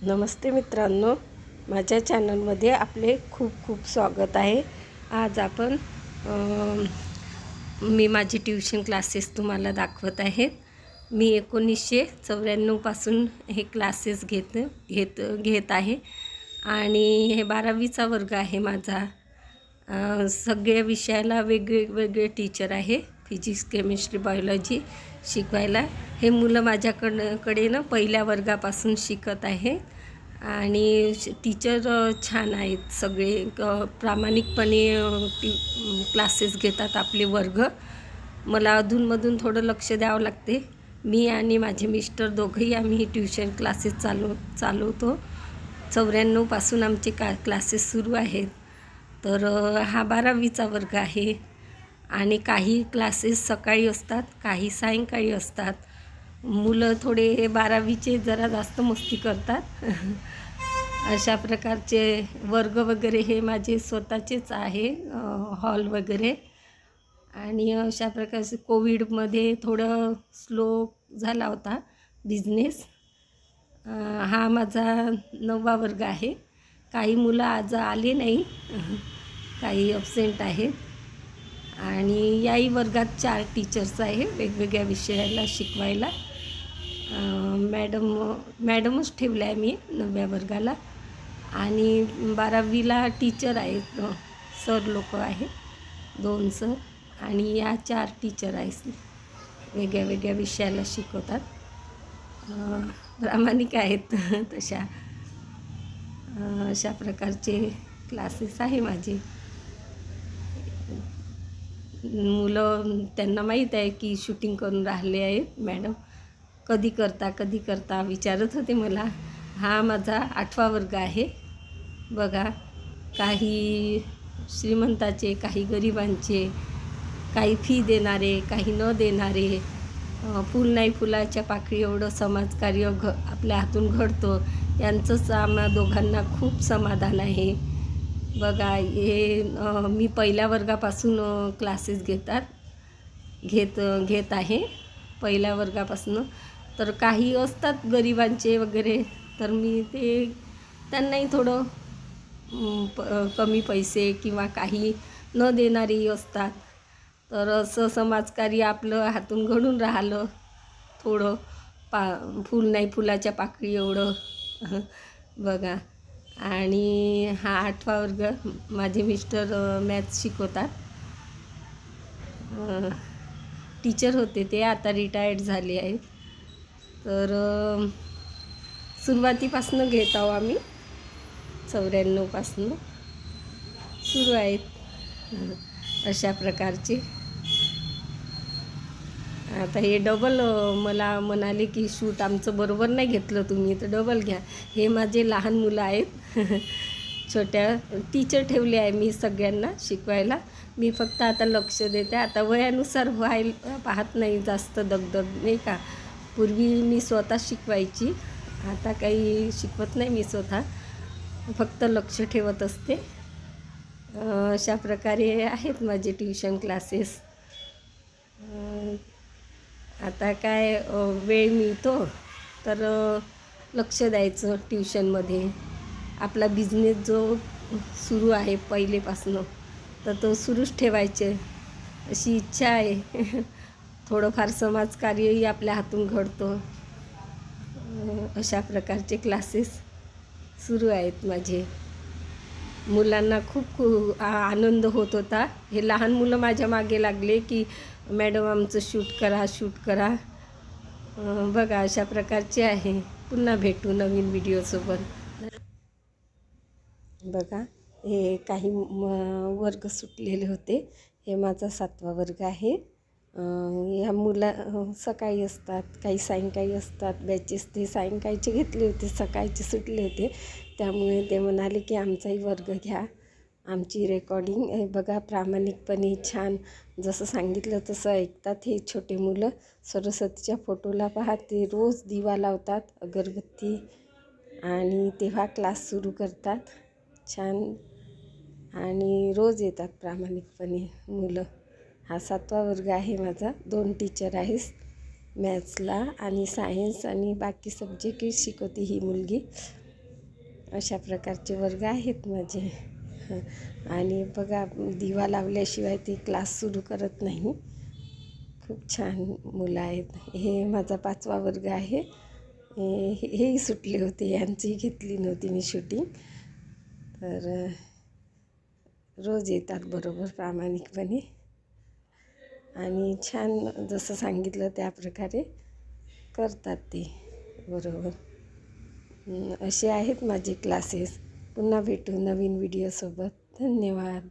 नमस्ते मित्रांनो, माझ्या चॅनलमध्ये आपले खूप खूप स्वागत आहे। आज आपण मी माझी ट्यूशन क्लासेस तुम्हाला दाखवत आहे। मी 1994 पासून हे क्लासेस घेत आहे आणि हे 12वीचा वर्ग आहे माझा। सगळ्या विषयाला वेगवेगळे टीचर आहे, फिजिक्स, केमिस्ट्री, बायोलॉजी शिकवायला। हे मुलं माझ्याकडे ना पहिल्या वर्गापासून शिकत आहे आणि टीचर छान आहेत, सगळे प्रामाणिकपणे क्लासेस घेतात आपले वर्ग। मला अधूनमधून थोडं लक्ष द्यावं लागते। मी आणि माझे मिस्टर दोघंही आम्ही ट्यूशन क्लासेस चालवतो। 94 पासून आमचे क्लासेस सुरू आहेत। तर हा 12वीचा वर्ग आहे आणि काही क्लासेस सकाळी असतात, काही सायंकाळी असतात। मुलं थोडे 12वीचे जरा जास्त मस्ती करतात। अशा प्रकारचे वर्ग वगैरे हे माझे स्वतःचेच आहे, हॉल वगैरे। आणि अशा प्रकारचे कोविडमध्ये थोडं स्लो झाला होता बिझनेस। हा माझा 9वा वर्ग आहे। काही मुलं आज आले नाही, काही ॲब्सेंट आहेत आणि याही वर्गात 4 टीचर्स आहे वेगवेगळ्या विषयाला शिकवायला। मॅडमच ठेवल्या आहे मी 9व्या वर्गाला आणि 12वीला टीचर आहेत, सर लोक आहेत, 2 सर आणि या 4 टीचर आहेत, वेगळ्या विषयाला शिकवतात। प्रामाणिक आहेत तशा। अशा प्रकारचे क्लासेस आहे माझे। मुलं त्यांना माहीत आहे की शूटिंग करून राहिले आहेत मॅडम, कधी करता विचारत होते मला। हा माझा 8वा वर्ग आहे। बघा, काही श्रीमंताचे, काही गरिबांचे, काही फी देणारे, काही न देणारे, फूल नाही फुलाच्या पाकळी एवढं समाजकार्य आपल्या हातून घडतं, यांचंच आम्हा दोघांना खूप समाधान आहे। बघा, हे मी पहिल्या वर्गापासून क्लासेस घेत आहे, पहिल्या वर्गापासून। तर काही असतात गरिबांचे वगैरे, तर मी त्यांनाही थोडं कमी पैसे किंवा काही न देणारी असतात। तर असं समाजकार्य आपलं हातून घडून राहिलं थोडं, फूल नाही फुलाच्या पाकळी एवढं। बघा, आणि हा 8वा वर्ग। माझे मिस्टर मॅथ्स शिकवतात, टीचर होते ते, आता रिटायर्ड झाले आहेत। तर सुरुवातीपासून घेत आहो आम्ही, 94 पासून सुरू आहेत अशा प्रकारचे। आता हे डबल मला म्हणाले की शूट आमचं बरोबर नाही घेतलं तुम्ही, तर डबल घ्या। हे माझे लहान मुलं आहेत, छोट्या। टीचर ठेवले आहे मी सगळ्यांना शिकवायला, मी फक्त आता लक्ष देते। आता वयानुसार पाहत नाही जास्त दगदग, नाही का। पूर्वी मी स्वतः शिकवायची, आता काही शिकवत नाही मी स्वतः, फक्त लक्ष ठेवत असते। अशा प्रकारे आहेत माझे ट्यूशन क्लासेस। आता काय वेळ मिळतो तर लक्ष द्यायचं ट्यूशनमध्ये। आपला बिझनेस जो सुरू आहे पहिलेपासून, तर तो सुरूच ठेवायचे अशी इच्छा आहे। थोडंफार समाजकार्यही आपल्या हातून घडतं। अशा प्रकारचे क्लासेस सुरू आहेत माझे। मुलांना खूप आनंद होत होता। हे लहान मुलं माझ्या मागे लागले की मॅडम आमचं शूट करा। बघा, अशा प्रकारचे आहे। पुन्हा भेटू नवीन व्हिडिओसोबत। बघा, हे काही वर्ग सुटलेले होते। हे माझा 7वा वर्ग आहे। ह्या सकाळी असतात, काही सायंकाळी असतात बॅचेस। ते सायंकाळचे घेतले होते, सकाळचे सुटले होते, त्यामुळे ते म्हणाले की आमचाही वर्ग घ्या, आमची रेकॉर्डिंग। हे बघा, प्रामाणिकपणे छान जसं सांगितलं तसं ऐकतात हे छोटे मुलं। सरस्वतीच्या फोटोला पहा, ते रोज दिवा लावतात, अगरबत्ती, आणि तेव्हा क्लास सुरू करतात छान, आणि रोज येतात प्रामाणिकपणे मुलं। हा 7वा वर्ग आहे माझा। 2 टीचर आहेत, मॅथ्सला आणि सायन्स आणि बाकी सब्जेक्टही शिकवते ही मुलगी। अशा प्रकारचे वर्ग आहेत माझे. आणि बघा, दिवा लावल्याशिवाय ते क्लास सुरू करत नाही. खूप छान मुलं आहेत. हे माझा 5वा वर्ग आहे. हेही सुटले होते, यांचीही घेतली नव्हती मी शूटिंग. तर रोज येतात बरोबर प्रामाणिकपणे आणि छान जसं सांगितलं त्याप्रकारे करतात ते बरोबर. असे आहेत माझे क्लासेस. पुन्हा भेटू नवीन व्हिडिओसोबत. धन्यवाद.